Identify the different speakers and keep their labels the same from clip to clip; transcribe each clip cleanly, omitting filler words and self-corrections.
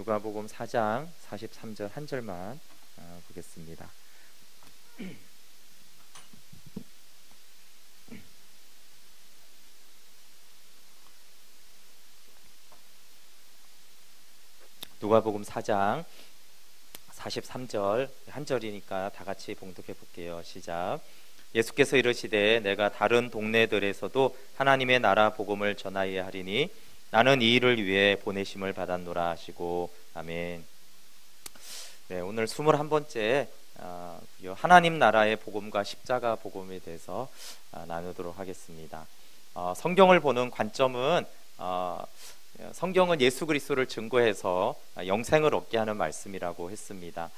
Speaker 1: 누가복음 4장 43절 한 절만 보겠습니다. 누가복음 4장 43절 한 절이니까 다 같이 봉독해 볼게요. 시작. 예수께서 이르시되 내가 다른 동네들에서도 하나님의 나라 복음을 전하여야 하리니 나는 이 일을 위해 보내심을 받았노라 하시고 아멘. 네, 오늘 21번째 하나님 나라의 복음과 십자가 복음에 대해서 나누도록 하겠습니다. 성경을 보는 관점은 성경은 예수 그리스도를 증거해서 영생을 얻게 하는 말씀이라고 했습니다.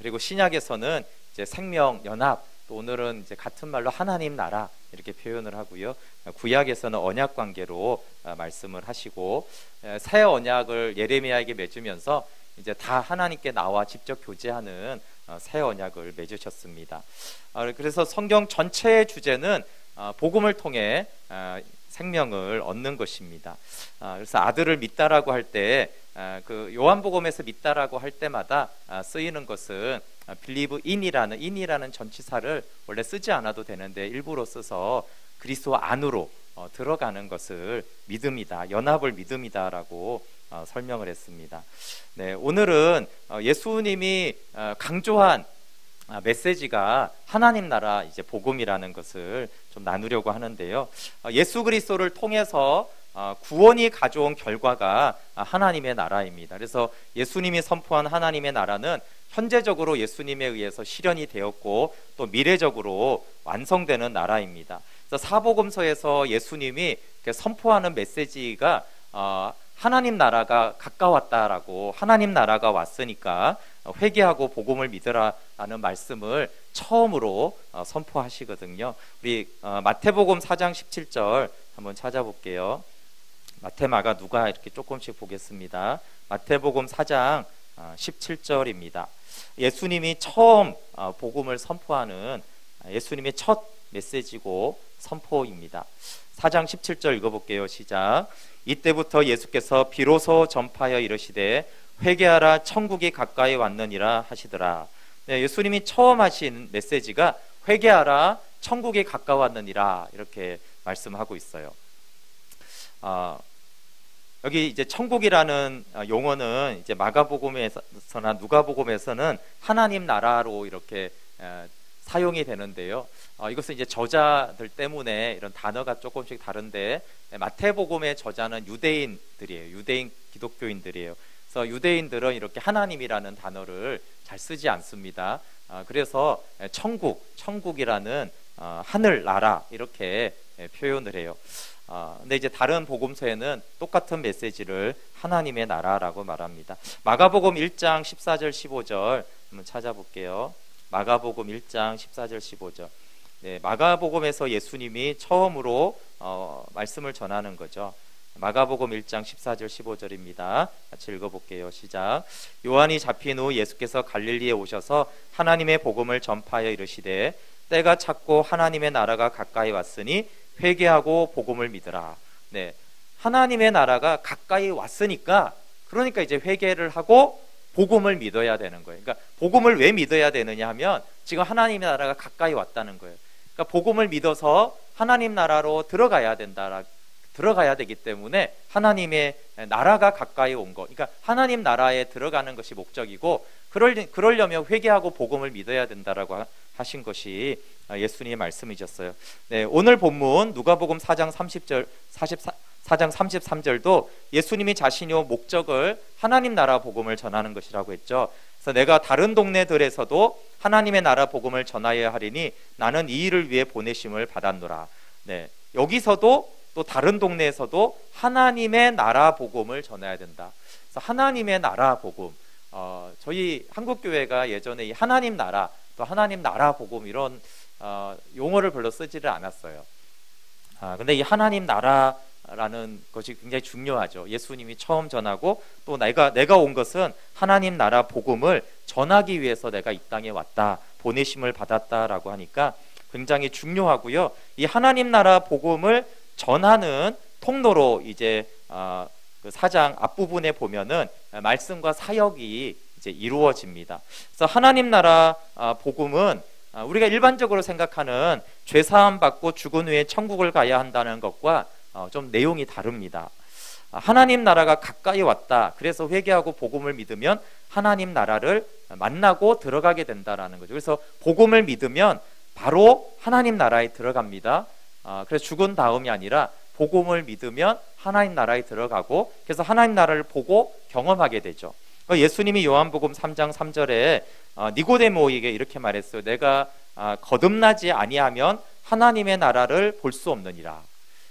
Speaker 1: 그리고 신약에서는 이제 생명, 연합, 또 오늘은 이제 같은 말로 하나님 나라 이렇게 표현을 하고요. 구약에서는 언약 관계로 말씀을 하시고 새 언약을 예레미야에게 맺으면서 이제 다 하나님께 나와 직접 교제하는 새 언약을 맺으셨습니다. 그래서 성경 전체의 주제는 복음을 통해 생명을 얻는 것입니다. 그래서 아들을 믿다라고 할 때 그 요한복음에서 믿다라고 할 때마다 쓰이는 것은 believe in이라는 전치사를 원래 쓰지 않아도 되는데 일부러 써서 그리스도 안으로 들어가는 것을 믿음이다, 연합을 믿음이다라고 설명을 했습니다. 네, 오늘은 예수님이 강조한 메시지가 하나님 나라 이제 복음이라는 것을 좀 나누려고 하는데요. 예수 그리스도를 통해서 구원이 가져온 결과가 하나님의 나라입니다. 그래서 예수님이 선포한 하나님의 나라는 현재적으로 예수님에 의해서 실현이 되었고 또 미래적으로 완성되는 나라입니다. 그래서 사복음서에서 예수님이 선포하는 메시지가 하나님 나라가 가까웠다라고, 하나님 나라가 왔으니까 회개하고 복음을 믿으라라는 말씀을 처음으로 선포하시거든요. 우리 마태복음 4장 17절 한번 찾아볼게요. 마태, 마가, 누가 이렇게 조금씩 보겠습니다. 마태복음 4장 17절입니다. 예수님이 처음 복음을 선포하는 예수님의 첫 메시지고 선포입니다. 4장 17절 읽어볼게요. 시작. 이때부터 예수께서 비로소 전파하여 이르시되 회개하라 천국이 가까이 왔느니라 하시더라. 네, 예수님이 처음 하신 메시지가 회개하라 천국이 가까웠느니라 이렇게 말씀하고 있어요. 여기 이제 천국이라는 용어는 이제 마가복음에서나 누가복음에서는 하나님 나라로 이렇게 사용이 되는데요. 이것은 이제 저자들 때문에 이런 단어가 조금씩 다른데 마태복음의 저자는 유대인들이에요. 유대인 기독교인들이에요. 그래서 유대인들은 이렇게 하나님이라는 단어를 잘 쓰지 않습니다. 그래서 천국이라는 하늘 나라 이렇게 표현을 해요. 근데 이제 다른 복음서에는 똑같은 메시지를 하나님의 나라라고 말합니다. 마가복음 1장 14절 15절 한번 찾아볼게요. 마가복음 1장 14절 15절. 네, 마가복음에서 예수님이 처음으로 말씀을 전하는 거죠. 마가복음 1장 14절 15절입니다. 같이 읽어볼게요. 시작. 요한이 잡힌 후 예수께서 갈릴리에 오셔서 하나님의 복음을 전파하여 이르시되 때가 찼고 하나님의 나라가 가까이 왔으니 회개하고 복음을 믿으라. 네, 하나님의 나라가 가까이 왔으니까 그러니까 이제 회개를 하고 복음을 믿어야 되는 거예요. 그러니까 복음을 왜 믿어야 되느냐 하면 지금 하나님의 나라가 가까이 왔다는 거예요. 그러니까 복음을 믿어서 하나님 나라로 들어가야 되기 때문에 하나님의 나라가 가까이 온 것. 그러니까 하나님 나라에 들어가는 것이 목적이고 그러려면 회개하고 복음을 믿어야 된다라고 하신 것이 예수님의 말씀이셨어요. 네, 오늘 본문 누가복음 4장 33절도 예수님이 자신의 목적을 하나님 나라 복음을 전하는 것이라고 했죠. 그래서 내가 다른 동네들에서도 하나님의 나라 복음을 전하여야 하리니 나는 이 일을 위해 보내심을 받았노라. 네, 여기서도 또 다른 동네에서도 하나님의 나라 복음을 전해야 된다. 그래서 하나님의 나라 복음, 저희 한국교회가 예전에 이 하나님 나라 또 하나님 나라 복음 이런 용어를 별로 쓰지를 않았어요. 근데 이 하나님 나라라는 것이 굉장히 중요하죠. 예수님이 처음 전하고 또 내가 온 것은 하나님 나라 복음을 전하기 위해서 내가 이 땅에 왔다, 보내심을 받았다라고 하니까 굉장히 중요하고요. 이 하나님 나라 복음을 전하는 통로로 이제 그 4장 앞부분에 보면은 말씀과 사역이 이제 이루어집니다. 그래서 하나님 나라 복음은 우리가 일반적으로 생각하는 죄 사함 받고 죽은 후에 천국을 가야 한다는 것과 좀 내용이 다릅니다. 하나님 나라가 가까이 왔다. 그래서 회개하고 복음을 믿으면 하나님 나라를 만나고 들어가게 된다라는 거죠. 그래서 복음을 믿으면 바로 하나님 나라에 들어갑니다. 그래서 죽은 다음이 아니라 복음을 믿으면 하나님 나라에 들어가고, 그래서 하나님 나라를 보고 경험하게 되죠. 예수님이 요한복음 3장 3절에 니고데모에게 이렇게 말했어요. 내가 거듭나지 아니하면 하나님의 나라를 볼 수 없느니라.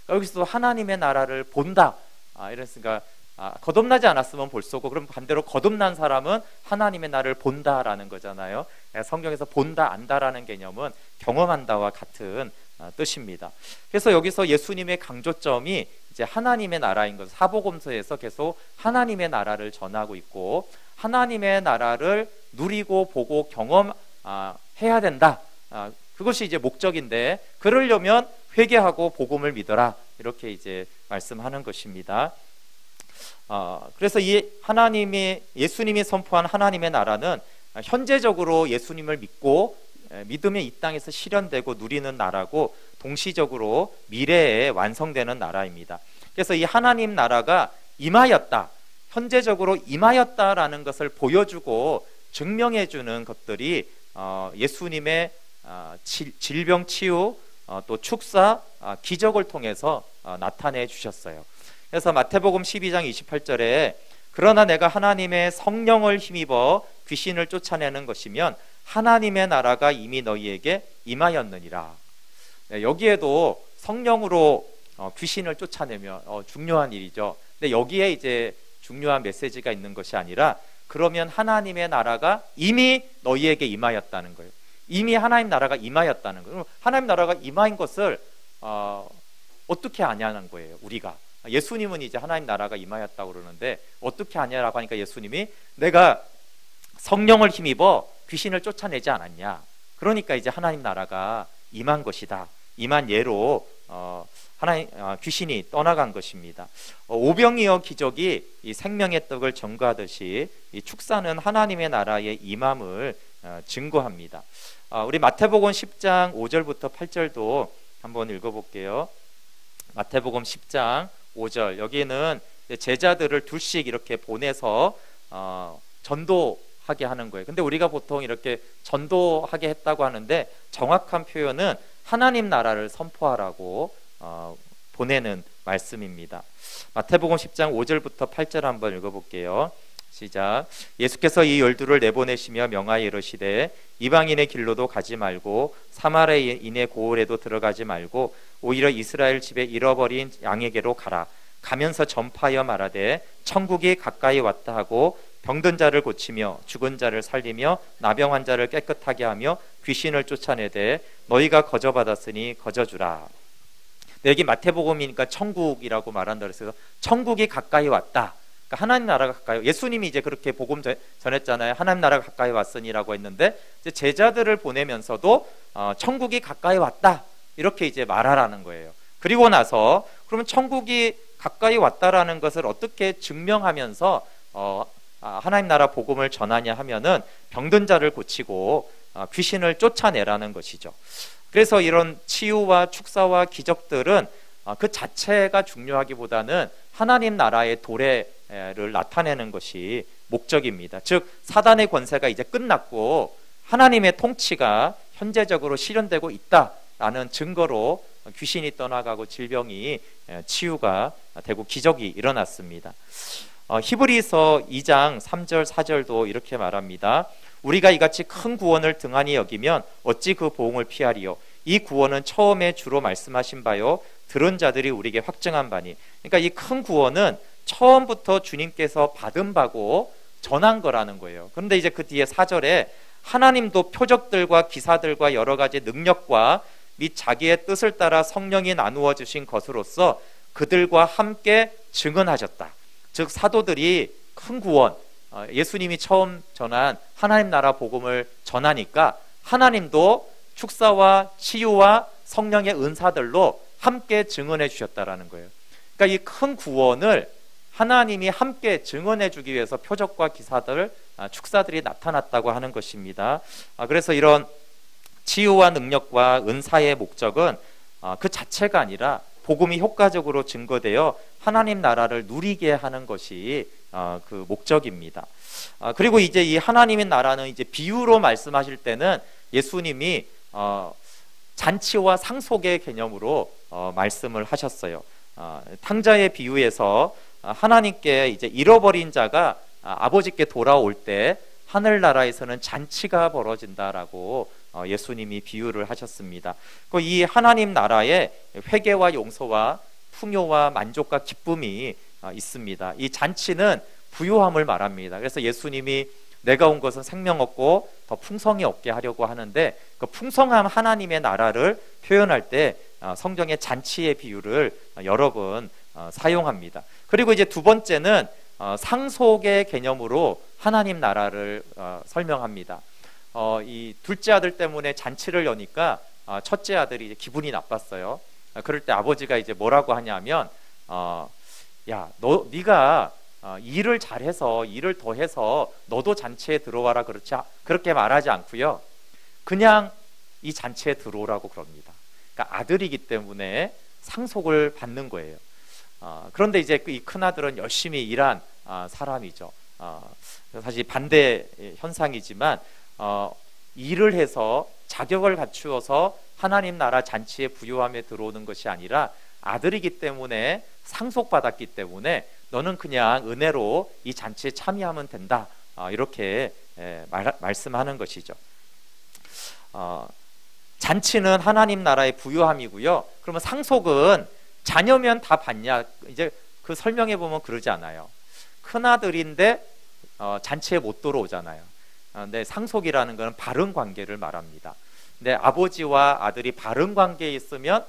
Speaker 1: 여기서 하나님의 나라를 본다. 이랬으니까 거듭나지 않았으면 볼 수 없고, 그럼 반대로 거듭난 사람은 하나님의 나라를 본다라는 거잖아요. 성경에서 본다, 안다라는 개념은 경험한다와 같은 뜻입니다. 그래서 여기서 예수님의 강조점이 이제 하나님의 나라인 것. 사복음서에서 계속 하나님의 나라를 전하고 있고, 하나님의 나라를 누리고 보고 경험해야 된다. 그것이 이제 목적인데, 그러려면 회개하고 복음을 믿어라, 이렇게 이제 말씀하는 것입니다. 그래서 이 예수님이 선포한 하나님의 나라는 현재적으로 예수님을 믿고 믿음이 이 땅에서 실현되고 누리는 나라고, 동시적으로 미래에 완성되는 나라입니다. 그래서 이 하나님 나라가 임하였다, 현재적으로 임하였다라는 것을 보여주고 증명해주는 것들이 예수님의 질병 치유, 또 축사, 기적을 통해서 나타내 주셨어요. 그래서 마태복음 12장 28절에 그러나 내가 하나님의 성령을 힘입어 귀신을 쫓아내는 것이면 하나님의 나라가 이미 너희에게 임하였느니라. 여기에도 성령으로 귀신을 쫓아내면 중요한 일이죠. 근데 여기에 이제 중요한 메시지가 있는 것이 아니라, 그러면 하나님의 나라가 이미 너희에게 임하였다는 거예요. 이미 하나님 나라가 임하였다는 거예요. 하나님 나라가 임하인 것을 어떻게 아냐는 거예요, 우리가. 예수님은 이제 하나님 나라가 임하였다고 그러는데 어떻게 아냐라고 하니까, 예수님이 내가 성령을 힘입어 귀신을 쫓아내지 않았냐, 그러니까 이제 하나님 나라가 임한 것이다, 임한 예로 귀신이 떠나간 것입니다. 오병이어 기적이 이 생명의 떡을 증거하듯이 이 축사는 하나님의 나라의 임함을 증거합니다. 우리 마태복음 10장 5절부터 8절도 한번 읽어볼게요. 마태복음 10장 5절, 여기는 제자들을 둘씩 이렇게 보내서 전도하게 하는 거예요. 근데 우리가 보통 이렇게 전도하게 했다고 하는데, 정확한 표현은 하나님 나라를 선포하라고 보내는 말씀입니다. 마태복음 10장 5절부터 8절 한번 읽어볼게요. 시작. 예수께서 이 12를 내보내시며 명하여 이르시되 이방인의 길로도 가지 말고 사마리아인의 고을에도 들어가지 말고 오히려 이스라엘 집에 잃어버린 양에게로 가라. 가면서 전파하여 말하되 천국이 가까이 왔다 하고 병든 자를 고치며 죽은 자를 살리며 나병 환자를 깨끗하게 하며 귀신을 쫓아내되 너희가 거저받았으니 거저주라. 여기 마태복음이니까 천국이라고 말한다 그래서 천국이 가까이 왔다. 그러니까 하나님 나라가 가까이, 예수님이 이제 그렇게 복음 전했잖아요. 하나님 나라가 가까이 왔으니라고 했는데, 이제 제자들을 보내면서도 천국이 가까이 왔다, 이렇게 이제 말하라는 거예요. 그리고 나서 그러면 천국이 가까이 왔다라는 것을 어떻게 증명하면서 하나님 나라 복음을 전하냐 하면은 병든 자를 고치고 귀신을 쫓아내라는 것이죠. 그래서 이런 치유와 축사와 기적들은 그 자체가 중요하기보다는 하나님 나라의 도래를 나타내는 것이 목적입니다. 즉 사단의 권세가 이제 끝났고 하나님의 통치가 현재적으로 실현되고 있다라는 증거로 귀신이 떠나가고 질병이 치유가 되고 기적이 일어났습니다. 히브리서 2장 3절 4절도 이렇게 말합니다. 우리가 이같이 큰 구원을 등한히 여기면 어찌 그 보응을 피하리요. 이 구원은 처음에 주로 말씀하신 바요 들은 자들이 우리에게 확증한 바니. 그러니까 이 큰 구원은 처음부터 주님께서 받은 바고 전한 거라는 거예요. 그런데 이제 그 뒤에 4절에 하나님도 표적들과 기사들과 여러 가지 능력과 및 자기의 뜻을 따라 성령이 나누어 주신 것으로서 그들과 함께 증언하셨다. 즉 사도들이 큰 구원, 예수님이 처음 전한 하나님 나라 복음을 전하니까 하나님도 축사와 치유와 성령의 은사들로 함께 증언해 주셨다라는 거예요. 그러니까 이 큰 구원을 하나님이 함께 증언해 주기 위해서 표적과 기사들, 축사들이 나타났다고 하는 것입니다. 그래서 이런 치유와 능력과 은사의 목적은 그 자체가 아니라 복음이 효과적으로 증거되어 하나님 나라를 누리게 하는 것이 그 목적입니다. 그리고 이제 이 하나님의 나라는 이제 비유로 말씀하실 때는 예수님이 잔치와 상속의 개념으로 말씀을 하셨어요. 탕자의 비유에서 하나님께 이제 잃어버린 자가 아버지께 돌아올 때 하늘나라에서는 잔치가 벌어진다라고 예수님이 비유를 하셨습니다. 이 하나님 나라에 회개와 용서와 풍요와 만족과 기쁨이 있습니다. 이 잔치는 부요함을 말합니다. 그래서 예수님이 내가 온 것은 생명 얻고 더 풍성히 얻게 하려고 하는데 그 풍성한 하나님의 나라를 표현할 때 성경의 잔치의 비유를 여러 번 사용합니다. 그리고 이제 두 번째는 상속의 개념으로 하나님 나라를 설명합니다. 이 둘째 아들 때문에 잔치를 여니까 첫째 아들이 이제 기분이 나빴어요. 그럴 때 아버지가 이제 뭐라고 하냐면 야, 네가 일을 잘해서 일을 더해서 너도 잔치에 들어와라 그렇게 말하지 않고요. 그냥 이 잔치에 들어오라고 그럽니다. 그러니까 아들이기 때문에 상속을 받는 거예요. 그런데 이제 이 큰아들은 열심히 일한 사람이죠. 사실 반대 현상이지만 일을 해서 자격을 갖추어서 하나님 나라 잔치의 부요함에 들어오는 것이 아니라 아들이기 때문에 상속받았기 때문에 너는 그냥 은혜로 이 잔치에 참여하면 된다. 이렇게 말씀하는 것이죠. 잔치는 하나님 나라의 부요함이고요. 그러면 상속은 자녀면 다 받냐? 이제 그 설명해 보면 그러지 않아요. 큰아들인데 잔치에 못 들어오잖아요. 근데 상속이라는 것은 바른 관계를 말합니다. 근데 아버지와 아들이 바른 관계에 있으면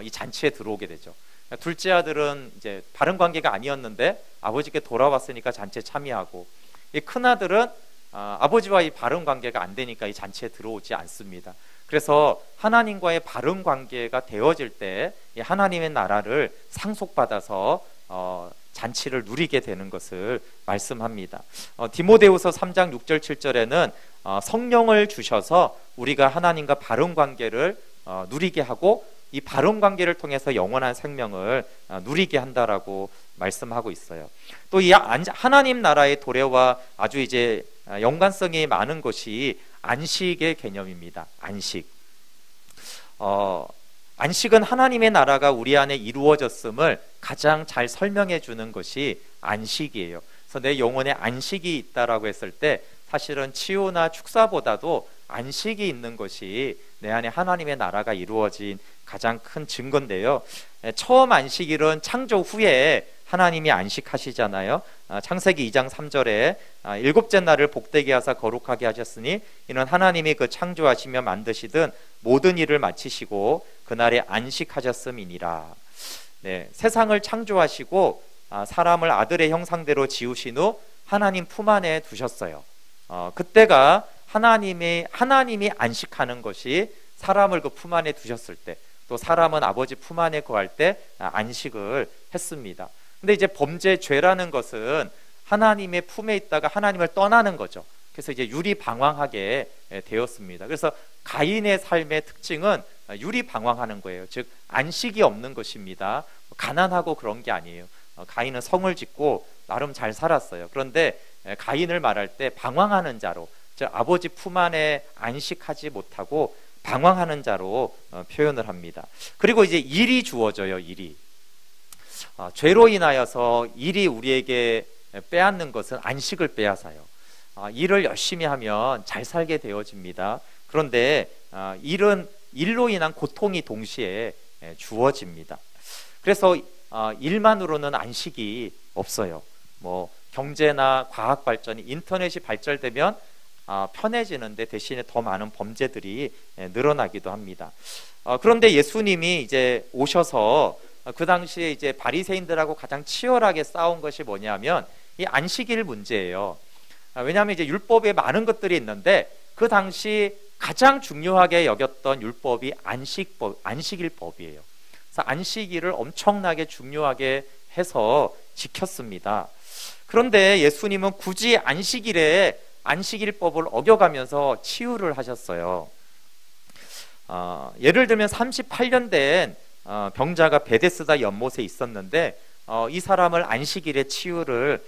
Speaker 1: 이 잔치에 들어오게 되죠. 둘째 아들은 이제 바른 관계가 아니었는데 아버지께 돌아왔으니까 잔치에 참여하고, 이 큰아들은 아버지와 이 바른 관계가 안 되니까 이 잔치에 들어오지 않습니다. 그래서 하나님과의 바른 관계가 되어질 때 이 하나님의 나라를 상속받아서 잔치를 누리게 되는 것을 말씀합니다. 디모데후서 3장 6절 7절에는 성령을 주셔서 우리가 하나님과 바른 관계를 누리게 하고 이 바른 관계를 통해서 영원한 생명을 누리게 한다라고 말씀하고 있어요. 또 이 하나님 나라의 도래와 아주 이제 연관성이 많은 것이 안식의 개념입니다. 안식. 안식은 하나님의 나라가 우리 안에 이루어졌음을 가장 잘 설명해 주는 것이 안식이에요. 그래서 내 영혼에 안식이 있다라고 했을 때 사실은 치유나 축사보다도 안식이 있는 것이 내 안에 하나님의 나라가 이루어진 가장 큰 증거인데요. 처음 안식일은 창조 후에 하나님이 안식하시잖아요. 창세기 2장 3절에 일곱째 날을 복되게 하사 거룩하게 하셨으니 이는 하나님이 그 창조하시며 만드시던 모든 일을 마치시고 그날에 안식하셨음이니라. 네, 세상을 창조하시고 사람을 아들의 형상대로 지으신 후 하나님 품 안에 두셨어요. 그때가 하나님이 안식하는 것이 사람을 그 품 안에 두셨을 때, 또 사람은 아버지 품 안에 거할 때 안식을 했습니다. 근데 이제 범죄 죄라는 것은 하나님의 품에 있다가 하나님을 떠나는 거죠. 그래서 이제 유리방황하게 되었습니다. 그래서 가인의 삶의 특징은 유리방황하는 거예요. 즉 안식이 없는 것입니다. 가난하고 그런 게 아니에요. 가인은 성을 짓고 나름 잘 살았어요. 그런데 가인을 말할 때 방황하는 자로, 즉 아버지 품 안에 안식하지 못하고 방황하는 자로 표현을 합니다. 그리고 이제 일이 주어져요. 일이. 죄로 인하여서 일이 우리에게 빼앗는 것은 안식을 빼앗아요. 일을 열심히 하면 잘 살게 되어집니다. 그런데 일로 인한 고통이 동시에 주어집니다. 그래서 일만으로는 안식이 없어요. 뭐 경제나 과학 발전이, 인터넷이 발달되면 편해지는데 대신에 더 많은 범죄들이 늘어나기도 합니다. 그런데 예수님이 이제 오셔서 그 당시에 이제 바리새인들하고 가장 치열하게 싸운 것이 뭐냐면 이 안식일 문제예요. 왜냐하면 이제 율법에 많은 것들이 있는데 그 당시 가장 중요하게 여겼던 율법이 안식일법이에요. 그래서 안식일을 엄청나게 중요하게 해서 지켰습니다. 그런데 예수님은 굳이 안식일에 안식일법을 어겨가면서 치유를 하셨어요. 예를 들면 38년 된 병자가 베데스다 연못에 있었는데 이 사람을 안식일에 치유를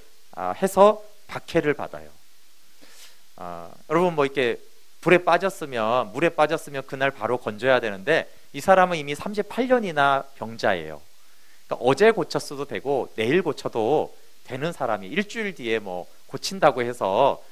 Speaker 1: 해서 박해를 받아요. 여러분 뭐 이렇게 물에 빠졌으면 그날 바로 건져야 되는데 이 사람은 이미 38년이나 병자예요. 그러니까 어제 고쳤어도 되고 내일 고쳐도 되는 사람이 일주일 뒤에 뭐 고친다고 해서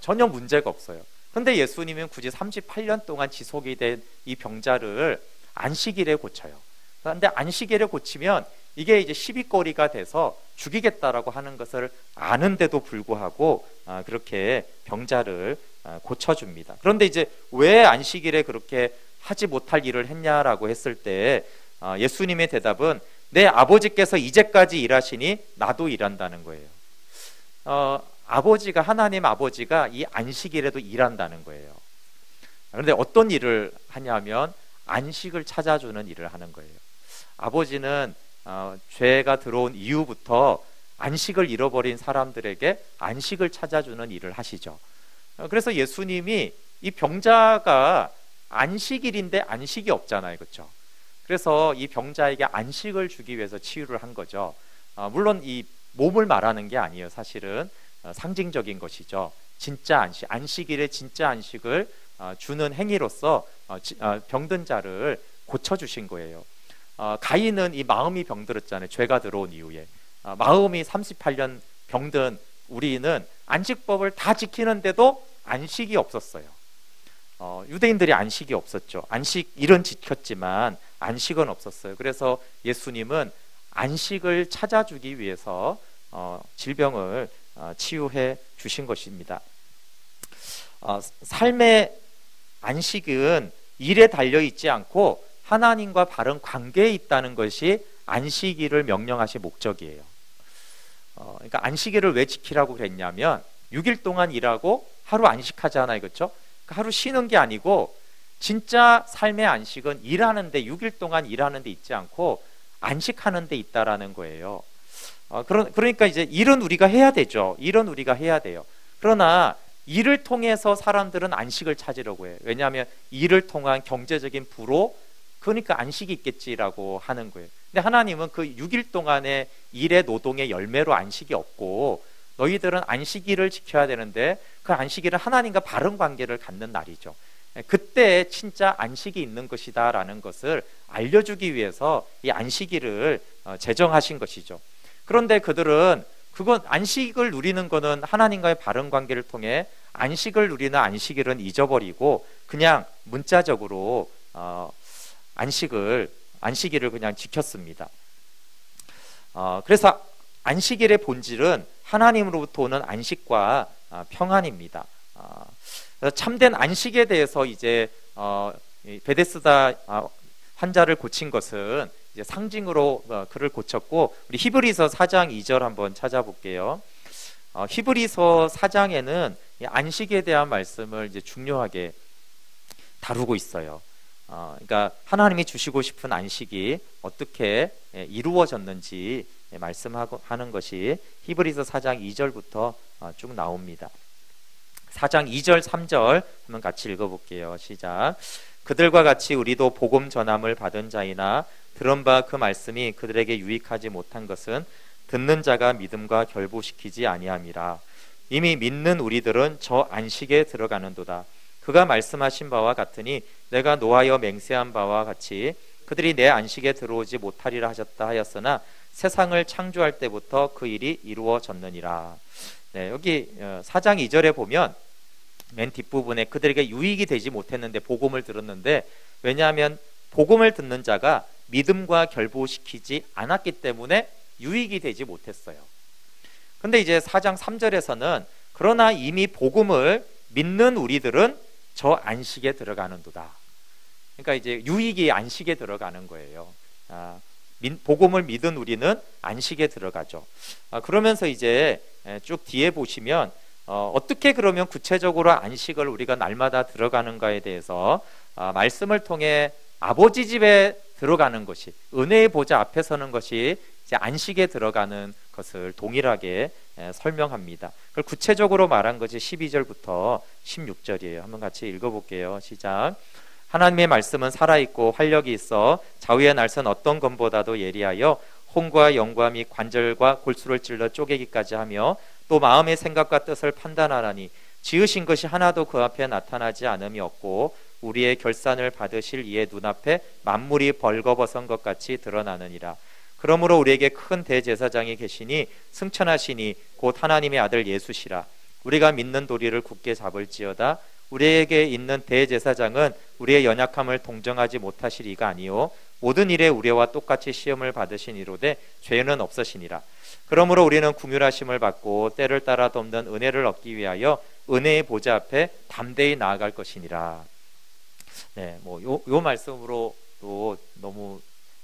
Speaker 1: 전혀 문제가 없어요. 그런데 예수님은 굳이 38년 동안 지속이 된 이 병자를 안식일에 고쳐요. 그런데 안식일에 고치면 이게 이제 시비거리가 돼서 죽이겠다라고 하는 것을 아는데도 불구하고 그렇게 병자를 고쳐줍니다. 그런데 이제 왜 안식일에 그렇게 하지 못할 일을 했냐라고 했을 때 예수님의 대답은 내 아버지께서 이제까지 일하시니 나도 일한다는 거예요. 하나님 아버지가 이 안식일에도 일한다는 거예요. 그런데 어떤 일을 하냐면 안식을 찾아주는 일을 하는 거예요. 아버지는 죄가 들어온 이후부터 안식을 잃어버린 사람들에게 안식을 찾아주는 일을 하시죠. 그래서 예수님이 이 병자가 안식일인데 안식이 없잖아요, 그렇죠? 그래서 이 병자에게 안식을 주기 위해서 치유를 한 거죠. 물론 이 몸을 말하는 게 아니에요. 사실은 상징적인 것이죠. 진짜 안식일에 진짜 안식을 주는 행위로서 병든 자를 고쳐주신 거예요. 가인은 이 마음이 병들었잖아요. 죄가 들어온 이후에 마음이 38년 병든 우리는 안식법을 다 지키는데도 안식이 없었어요. 유대인들이 안식이 없었죠. 안식일은 지켰지만 안식은 없었어요. 그래서 예수님은 안식을 찾아주기 위해서 질병을 치유해 주신 것입니다. 삶의 안식은 일에 달려있지 않고 하나님과 바른 관계에 있다는 것이 안식일을 명령하신 목적이에요. 그러니까 안식일을 왜 지키라고 그랬냐면 6일 동안 일하고 하루 안식하잖아요, 그렇죠? 그러니까 하루 쉬는 게 아니고 진짜 삶의 안식은 일하는데 6일 동안 일하는 데 있지 않고 안식하는 데 있다라는 거예요. 그러니까 이제 일은 우리가 해야 되죠. 일은 우리가 해야 돼요. 그러나 일을 통해서 사람들은 안식을 찾으려고 해요. 왜냐하면 일을 통한 경제적인 부로 그러니까 안식이 있겠지라고 하는 거예요. 근데 하나님은 그 6일 동안의 일의 노동의 열매로 안식이 없고 너희들은 안식일을 지켜야 되는데 그 안식일은 하나님과 바른 관계를 갖는 날이죠. 그때 진짜 안식이 있는 것이다 라는 것을 알려주기 위해서 이 안식일을 제정하신 것이죠. 그런데 그들은 그건 안식을 누리는 거는 하나님과의 바른 관계를 통해 안식을 누리는 안식일은 잊어버리고 그냥 문자적으로 안식일을 그냥 지켰습니다. 그래서 안식일의 본질은 하나님으로부터 오는 안식과 평안입니다. 참된 안식에 대해서 이제 베데스다 환자를 고친 것은 이제 상징으로 그를 고쳤고, 우리 히브리서 4장 2절 한번 찾아볼게요. 히브리서 4장에는 안식에 대한 말씀을 이제 중요하게 다루고 있어요. 그러니까 하나님이 주시고 싶은 안식이 어떻게 이루어졌는지 말씀하는 것이 히브리서 4장 2절부터 쭉 나옵니다. 4장 2절 3절 한번 같이 읽어볼게요. 시작. 그들과 같이 우리도 복음 전함을 받은 자이나 들은 바 그 말씀이 그들에게 유익하지 못한 것은 듣는 자가 믿음과 결부시키지 아니함이라. 이미 믿는 우리들은 저 안식에 들어가는도다. 그가 말씀하신 바와 같으니 내가 노하여 맹세한 바와 같이 그들이 내 안식에 들어오지 못하리라 하셨다 하였으나 세상을 창조할 때부터 그 일이 이루어졌느니라. 네, 여기 4장 2절에 보면 맨 뒷부분에 그들에게 유익이 되지 못했는데 복음을 들었는데, 왜냐하면 복음을 듣는 자가 믿음과 결부시키지 않았기 때문에 유익이 되지 못했어요. 근데 이제 4장 3절에서는 그러나 이미 복음을 믿는 우리들은 저 안식에 들어가는도다. 그러니까 이제 유익이 안식에 들어가는 거예요. 복음을 믿은 우리는 안식에 들어가죠. 그러면서 이제 쭉 뒤에 보시면 어떻게 그러면 구체적으로 안식을 우리가 날마다 들어가는가에 대해서 말씀을 통해 아버지 집에 들어가는 것이, 은혜의 보좌 앞에 서는 것이 이제 안식에 들어가는 것을 동일하게 설명합니다. 그걸 구체적으로 말한 것이 12절부터 16절이에요. 한번 같이 읽어볼게요. 시작. 하나님의 말씀은 살아있고 활력이 있어 좌우의 날선 어떤 검보다도 예리하여 혼과 영과 및 관절과 골수를 찔러 쪼개기까지 하며 또 마음의 생각과 뜻을 판단하나니 지으신 것이 하나도 그 앞에 나타나지 않음이 없고 우리의 결산을 받으실 이의 눈앞에 만물이 벌거벗은 것 같이 드러나느니라. 그러므로 우리에게 큰 대제사장이 계시니 승천하시니 곧 하나님의 아들 예수시라. 우리가 믿는 도리를 굳게 잡을지어다. 우리에게 있는 대제사장은 우리의 연약함을 동정하지 못하실 이가 아니요 모든 일에 우리와 똑같이 시험을 받으신 이로되 죄는 없으시니라. 그러므로 우리는 긍휼하심을 받고 때를 따라 돕는 은혜를 얻기 위하여 은혜의 보좌 앞에 담대히 나아갈 것이니라. 네, 요 말씀으로도 너무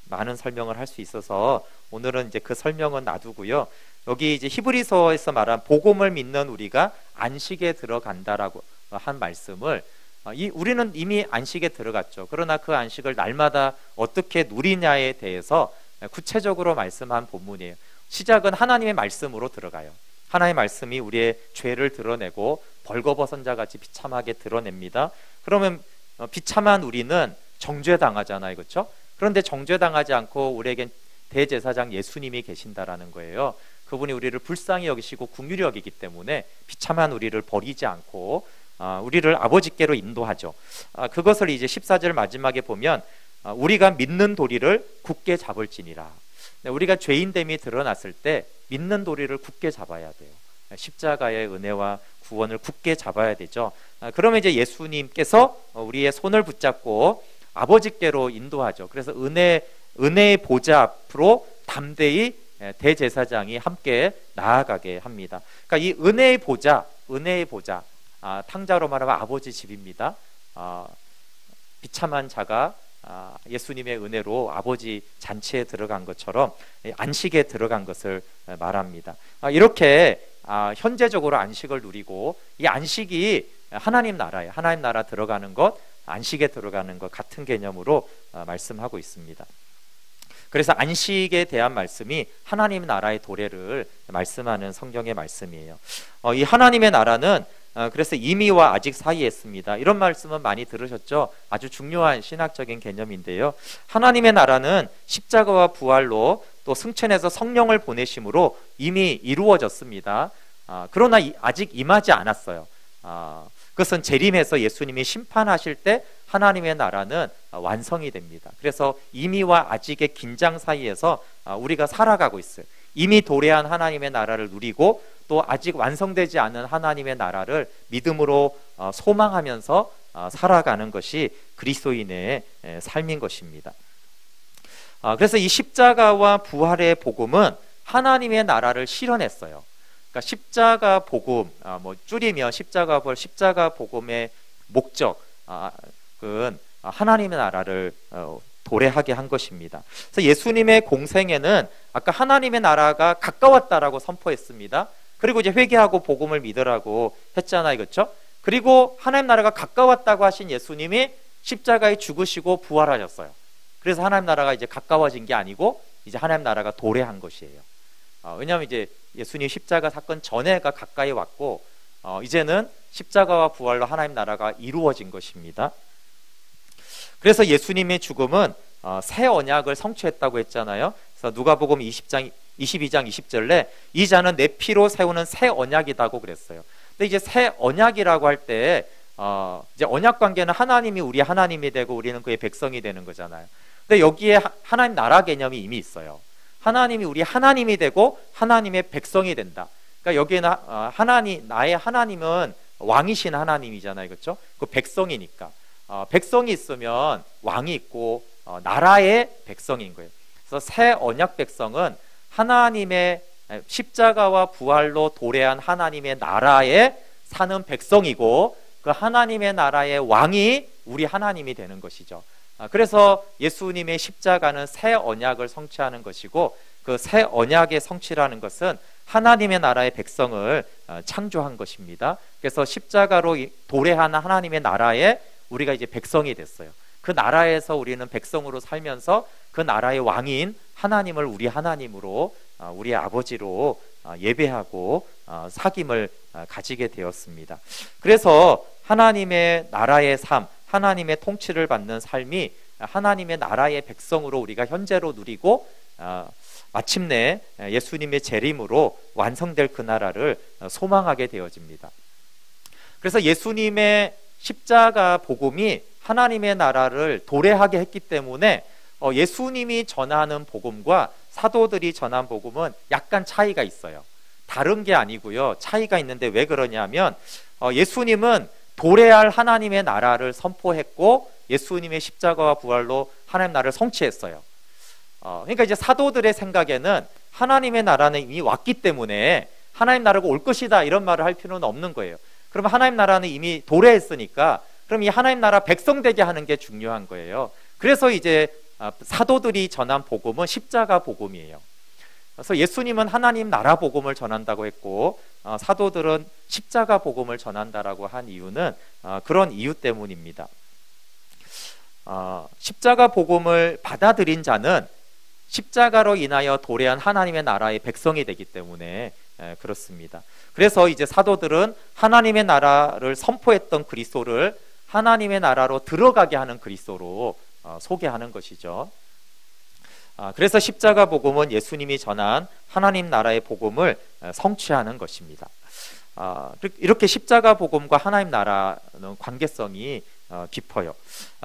Speaker 1: 많은 설명을 할 수 있어서 오늘은 이제 그 설명은 놔두고요. 여기 이제 히브리서에서 말한 복음을 믿는 우리가 안식에 들어간다라고 한 말씀을 우리는 이미 안식에 들어갔죠. 그러나 그 안식을 날마다 어떻게 누리냐에 대해서 구체적으로 말씀한 본문이에요. 시작은 하나님의 말씀으로 들어가요. 하나님의 말씀이 우리의 죄를 드러내고 벌거벗은 자같이 비참하게 드러냅니다. 그러면 비참한 우리는 정죄당하잖아요. 그렇죠? 그런데 정죄당하지 않고 우리에겐 대제사장 예수님이 계신다라는 거예요. 그분이 우리를 불쌍히 여기시고 긍휼히 여기기 때문에 비참한 우리를 버리지 않고 우리를 아버지께로 인도하죠. 그것을 이제 14절 마지막에 보면 우리가 믿는 도리를 굳게 잡을지니라. 우리가 죄인됨이 드러났을 때 믿는 도리를 굳게 잡아야 돼요. 십자가의 은혜와 구원을 굳게 잡아야 되죠. 그러면 이제 예수님께서 우리의 손을 붙잡고 아버지께로 인도하죠. 그래서 은혜의 보좌 앞으로 담대히 대제사장이 함께 나아가게 합니다. 그러니까 이 은혜의 보좌, 탕자로 말하면 아버지 집입니다. 비참한 자가 예수님의 은혜로 아버지 잔치에 들어간 것처럼 안식에 들어간 것을 말합니다. 이렇게 현재적으로 안식을 누리고 이 안식이 하나님 나라예요. 하나님 나라 들어가는 것, 안식에 들어가는 것 같은 개념으로 말씀하고 있습니다. 그래서 안식에 대한 말씀이 하나님 나라의 도래를 말씀하는 성경의 말씀이에요. 이 하나님의 나라는 그래서 이미와 아직 사이에 있습니다. 이런 말씀은 많이 들으셨죠? 아주 중요한 신학적인 개념인데요. 하나님의 나라는 십자가와 부활로 또 승천해서 성령을 보내심으로 이미 이루어졌습니다. 그러나 아직 임하지 않았어요. 그것은 재림해서 예수님이 심판하실 때 하나님의 나라는 완성이 됩니다. 그래서 이미와 아직의 긴장 사이에서 우리가 살아가고 있어요. 이미 도래한 하나님의 나라를 누리고 또 아직 완성되지 않은 하나님의 나라를 믿음으로 소망하면서 살아가는 것이 그리스도인의 삶인 것입니다. 그래서 이 십자가와 부활의 복음은 하나님의 나라를 실현했어요. 그러니까 십자가 복음, 줄이면 십자가 부활, 십자가 복음의 목적은 하나님의 나라를 도래하게 한 것입니다. 그래서 예수님의 공생애는 아까 하나님의 나라가 가까웠다라고 선포했습니다. 그리고 이제 회개하고 복음을 믿으라고 했잖아요. 그렇죠? 그리고 하나님 나라가 가까웠다고 하신 예수님이 십자가에 죽으시고 부활하셨어요. 그래서 하나님 나라가 이제 가까워진 게 아니고 이제 하나님 나라가 도래한 것이에요. 왜냐하면 이제 예수님 십자가 사건 전에가 가까이 왔고 이제는 십자가와 부활로 하나님 나라가 이루어진 것입니다. 그래서 예수님의 죽음은 새 언약을 성취했다고 했잖아요. 그래서 누가복음 22장 20절에 이 자는 내 피로 세우는 새 언약이라고 그랬어요. 근데 이제 새 언약이라고 할 때 이제 언약 관계는 하나님이 우리 하나님이 되고 우리는 그의 백성이 되는 거잖아요. 근데 여기에 하나님 나라 개념이 이미 있어요. 하나님이 우리 하나님이 되고 하나님의 백성이 된다. 그러니까 여기에는 나의 하나님은 왕이신 하나님이잖아요. 그렇죠? 그 백성이니까 백성이 있으면 왕이 있고 나라의 백성인 거예요. 그래서 새 언약 백성은 하나님의 십자가와 부활로 도래한 하나님의 나라에 사는 백성이고 그 하나님의 나라의 왕이 우리 하나님이 되는 것이죠. 그래서 예수님의 십자가는 새 언약을 성취하는 것이고 그 새 언약의 성취라는 것은 하나님의 나라의 백성을 창조한 것입니다. 그래서 십자가로 도래한 하나님의 나라에 우리가 이제 백성이 됐어요. 그 나라에서 우리는 백성으로 살면서 그 나라의 왕인 하나님을 우리 하나님으로 우리의 아버지로 예배하고 사귐을 가지게 되었습니다. 그래서 하나님의 나라의 삶, 하나님의 통치를 받는 삶이 하나님의 나라의 백성으로 우리가 현재로 누리고 마침내 예수님의 재림으로 완성될 그 나라를 소망하게 되어집니다. 그래서 예수님의 십자가 복음이 하나님의 나라를 도래하게 했기 때문에 예수님이 전하는 복음과 사도들이 전한 복음은 약간 차이가 있어요. 다른 게 아니고요. 차이가 있는데 왜 그러냐면 예수님은 도래할 하나님의 나라를 선포했고 예수님의 십자가와 부활로 하나님 나라를 성취했어요. 그러니까 이제 사도들의 생각에는 하나님의 나라는 이미 왔기 때문에 하나님 나라가 올 것이다 이런 말을 할 필요는 없는 거예요. 그러면 하나님 나라는 이미 도래했으니까 그럼 이 하나님 나라 백성 되게 하는 게 중요한 거예요. 그래서 이제 사도들이 전한 복음은 십자가 복음이에요. 그래서 예수님은 하나님 나라 복음을 전한다고 했고 사도들은 십자가 복음을 전한다라고 한 이유는 그런 이유 때문입니다. 십자가 복음을 받아들인 자는 십자가로 인하여 도래한 하나님의 나라의 백성이 되기 때문에 그렇습니다. 그래서 이제 사도들은 하나님의 나라를 선포했던 그리스도를 하나님의 나라로 들어가게 하는 그리스도로 소개하는 것이죠. 그래서 십자가 복음은 예수님이 전한 하나님 나라의 복음을 성취하는 것입니다. 이렇게 십자가 복음과 하나님 나라는 관계성이 깊어요.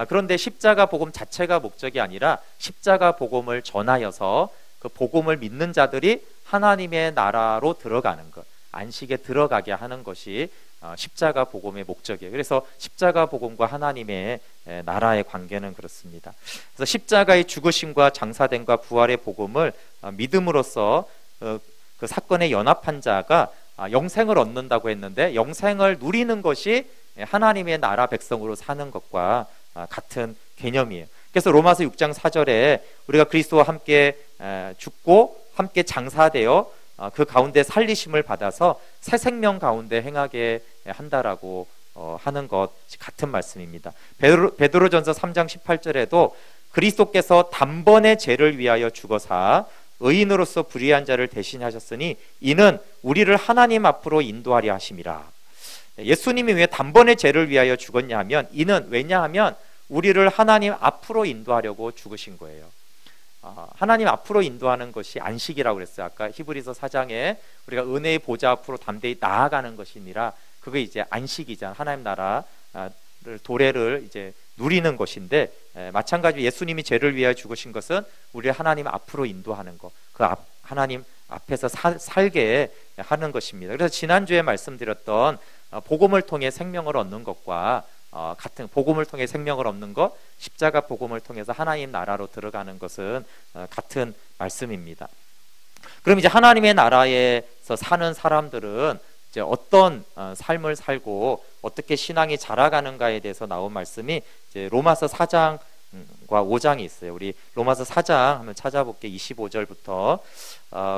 Speaker 1: 그런데 십자가 복음 자체가 목적이 아니라 십자가 복음을 전하여서 그 복음을 믿는 자들이 하나님의 나라로 들어가는 것, 안식에 들어가게 하는 것이 십자가 복음의 목적이에요. 그래서 십자가 복음과 하나님의 나라의 관계는 그렇습니다. 그래서 십자가의 죽으심과 장사됨과 부활의 복음을 믿음으로써 그 사건에 연합한 자가 영생을 얻는다고 했는데 영생을 누리는 것이 하나님의 나라 백성으로 사는 것과 같은 개념이에요. 그래서 로마서 6장 4절에 우리가 그리스도와 함께 죽고 함께 장사되어 그 가운데 살리심을 받아서 새 생명 가운데 행하게 한다라고 하는 것이 같은 말씀입니다. 베드로전서 3장 18절에도 그리스도께서 단번에 죄를 위하여 죽어사 의인으로서 불의한 자를 대신하셨으니 이는 우리를 하나님 앞으로 인도하려 하심이라. 예수님이 왜 단번에 죄를 위하여 죽었냐 하면 이는 왜냐하면 우리를 하나님 앞으로 인도하려고 죽으신 거예요. 하나님 앞으로 인도하는 것이 안식이라고 그랬어요. 아까 히브리서 4장에 우리가 은혜의 보좌 앞으로 담대히 나아가는 것이니라 그게 이제 안식이잖아. 하나님 나라를 도래를 이제 누리는 것인데 마찬가지로 예수님이 죄를 위하여 죽으신 것은 우리를 하나님 앞으로 인도하는 것, 그 하나님 앞에서 살게 하는 것입니다. 그래서 지난주에 말씀드렸던 복음을 통해 생명을 얻는 것과 같은 복음을 통해 생명을 얻는 것, 십자가 복음을 통해서 하나님 나라로 들어가는 것은 같은 말씀입니다. 그럼 이제 하나님의 나라에서 사는 사람들은 이제 어떤 삶을 살고 어떻게 신앙이 자라가는가에 대해서 나온 말씀이 이제 로마서 4장과 5장이 있어요. 우리 로마서 4장 한번 찾아볼게요. 25절부터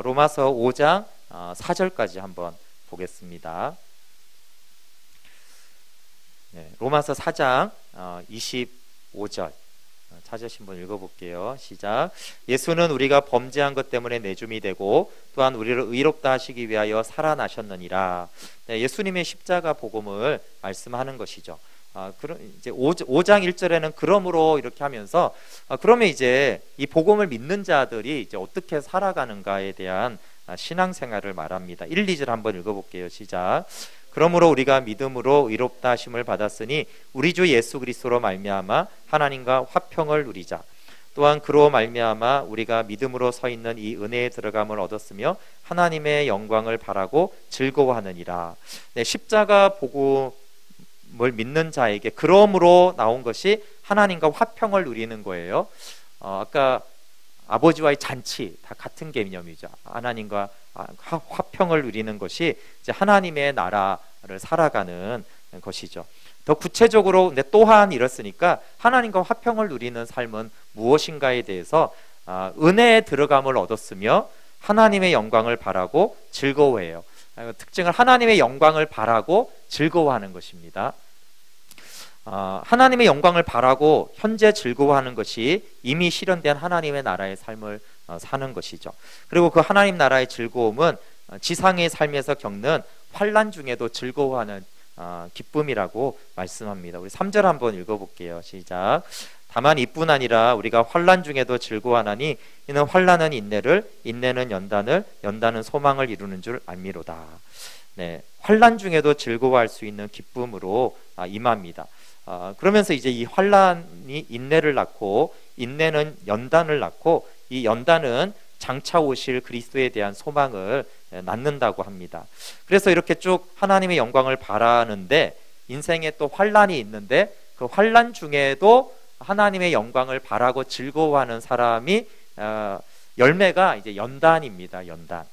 Speaker 1: 로마서 5장 4절까지 한번 보겠습니다. 네, 로마서 4장 25절 찾으신 분 읽어볼게요. 시작. 예수는 우리가 범죄한 것 때문에 내줌이 되고 또한 우리를 의롭다 하시기 위하여 살아나셨느니라. 네, 예수님의 십자가 복음을 말씀하는 것이죠. 그럼 이제 5장 1절에는 그러므로 이렇게 하면서 그러면 이제 이 복음을 믿는 자들이 이제 어떻게 살아가는가에 대한 신앙생활을 말합니다. 1, 2절 한번 읽어볼게요. 시작. 그러므로 우리가 믿음으로 의롭다 하심을 받았으니 우리 주 예수 그리스도로 말미암아 하나님과 화평을 누리자. 또한 그로 말미암아 우리가 믿음으로 서 있는 이 은혜에 들어감을 얻었으며 하나님의 영광을 바라고 즐거워하느니라. 네, 십자가 복음을 믿는 자에게 그러므로 나온 것이 하나님과 화평을 누리는 거예요. 아까 아버지와의 잔치 다 같은 개념이죠. 하나님과 화평을 누리는 것이 이제 하나님의 나라를 살아가는 것이죠. 더 구체적으로 근데 또한 이렇으니까 하나님과 화평을 누리는 삶은 무엇인가에 대해서 은혜에 들어감을 얻었으며 하나님의 영광을 바라고 즐거워해요. 특징을 하나님의 영광을 바라고 즐거워하는 것입니다. 하나님의 영광을 바라고 현재 즐거워하는 것이 이미 실현된 하나님의 나라의 삶을 사는 것이죠. 그리고 그 하나님 나라의 즐거움은 지상의 삶에서 겪는 환난 중에도 즐거워하는 기쁨이라고 말씀합니다. 우리 3절 한번 읽어볼게요. 시작. 다만 이뿐 아니라 우리가 환난 중에도 즐거워하나니 이는 환난은 인내를, 인내는 연단을, 연단은 소망을 이루는 줄 알미로다. 네, 환난 중에도 즐거워할 수 있는 기쁨으로 임합니다. 그러면서 이제 이 환난이 인내를 낳고, 인내는 연단을 낳고, 이 연단은 장차 오실 그리스도에 대한 소망을 낳는다고 합니다. 그래서 이렇게 쭉 하나님의 영광을 바라는데, 인생에 또 환난이 있는데 그 환난 중에도 하나님의 영광을 바라고 즐거워하는 사람이 열매가 이제 연단입니다. 연단.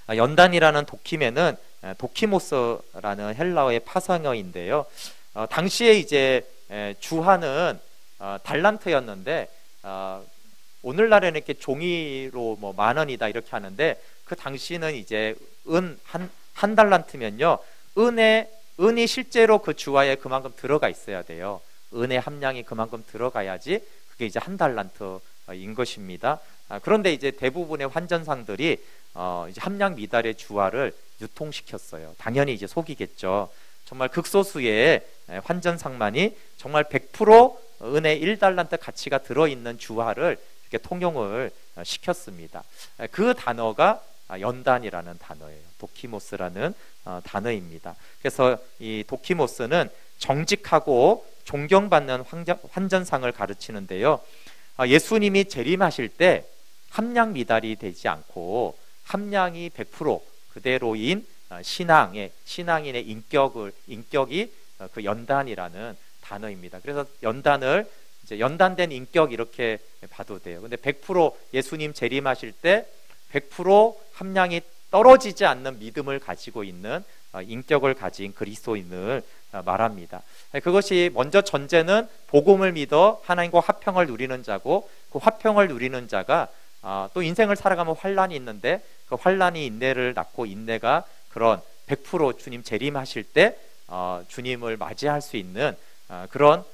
Speaker 1: 연단이라는 도키메는 도키모스라는 헬라어의 파성어인데요. 당시에 이제 주화는 달란트였는데 오늘날에는 이렇게 종이로 뭐 10,000원이다 이렇게 하는데 그 당시는 이제 한 달란트면요, 은이 실제로 그 주화에 그만큼 들어가 있어야 돼요. 은의 함량이 그만큼 들어가야지 그게 이제 한 달란트인 것입니다. 그런데 이제 대부분의 환전상들이 이제 함량 미달의 주화를 유통시켰어요. 당연히 이제 속이겠죠. 정말 극소수의 환전상만이 정말 100% 은의 1달란트 가치가 들어있는 주화를 이렇게 통용을 시켰습니다. 그 단어가 연단이라는 단어예요. 도키모스라는 단어입니다. 그래서 이 도키모스는 정직하고 존경받는 환전상을 가르치는데요. 예수님이 재림하실 때 함량 미달이 되지 않고 함량이 100% 그대로인 신앙인의 인격이 그 연단이라는 단어입니다. 그래서 연단을 이제 연단된 인격 이렇게 봐도 돼요. 근데 100% 예수님 재림하실 때 100% 함량이 떨어지지 않는 믿음을 가지고 있는 인격을 가진 그리스도인을 말합니다. 그것이 먼저 전제는 복음을 믿어 하나님과 화평을 누리는 자고, 그 화평을 누리는 자가 또 인생을 살아가면 환난이 있는데 그 환난이 인내를 낳고, 인내가 그런 100% 주님 재림하실 때 주님을 맞이할 수 있는 그런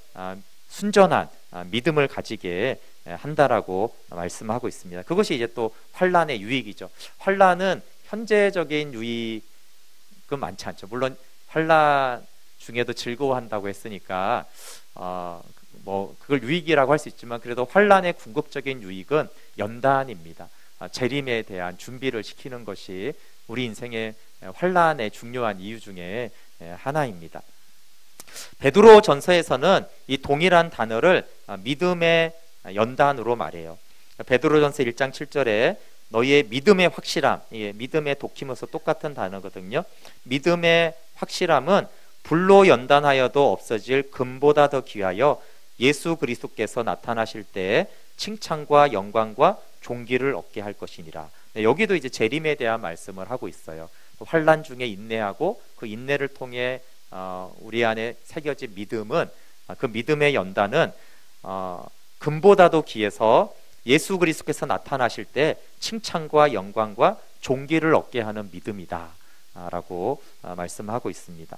Speaker 1: 순전한 믿음을 가지게 한다라고 말씀하고 있습니다. 그것이 이제 또 환난의 유익이죠. 환난은 현재적인 유익은 많지 않죠. 물론 환난 중에도 즐거워한다고 했으니까 뭐 그걸 유익이라고 할 수 있지만, 그래도 환난의 궁극적인 유익은 연단입니다. 재림에 대한 준비를 시키는 것이 우리 인생의 환난의 중요한 이유 중에 하나입니다. 베드로 전서에서는 이 동일한 단어를 믿음의 연단으로 말해요. 베드로전서 1장 7절에 너희의 믿음의 확실함, 믿음의 도키모스 똑같은 단어거든요. 믿음의 확실함은 불로 연단하여도 없어질 금보다 더 귀하여 예수 그리스도께서 나타나실 때에 칭찬과 영광과 존귀를 얻게 할 것이니라. 여기도 이제 재림에 대한 말씀을 하고 있어요. 환난 중에 인내하고 그 인내를 통해 우리 안에 새겨진 믿음은, 그 믿음의 연단은 금보다도 귀해서 예수 그리스도께서 나타나실 때 칭찬과 영광과 존귀를 얻게 하는 믿음이다 라고 말씀하고 있습니다.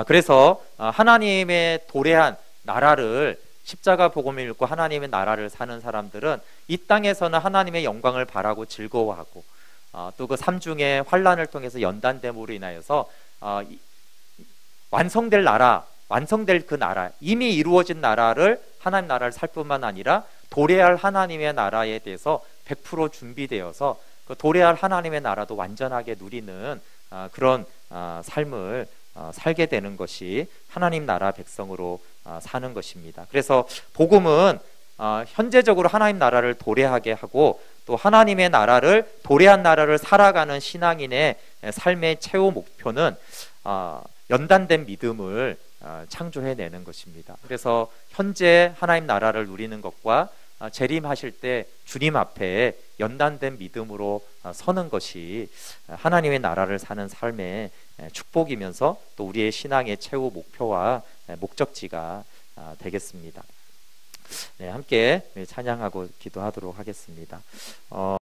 Speaker 1: 그래서 하나님의 도래한 나라를, 십자가 복음을 읽고 하나님의 나라를 사는 사람들은 이 땅에서는 하나님의 영광을 바라고 즐거워하고, 또 그 삶중에 환난을 통해서 연단됨으로 인하여서 완성될 나라, 완성될 그 나라, 이미 이루어진 나라를, 하나님 나라를 살 뿐만 아니라 도래할 하나님의 나라에 대해서 100% 준비되어서 그 도래할 하나님의 나라도 완전하게 누리는 그런 삶을 살게 되는 것이 하나님 나라 백성으로 사는 것입니다. 그래서 복음은 현재적으로 하나님 나라를 도래하게 하고, 또 하나님의 나라를, 도래한 나라를 살아가는 신앙인의 삶의 최후 목표는 연단된 믿음을 창조해내는 것입니다. 그래서 현재 하나님 나라를 누리는 것과 재림하실 때 주님 앞에 연단된 믿음으로 서는 것이 하나님의 나라를 사는 삶의 축복이면서 또 우리의 신앙의 최후 목표와 목적지가 되겠습니다. 네, 함께 찬양하고 기도하도록 하겠습니다.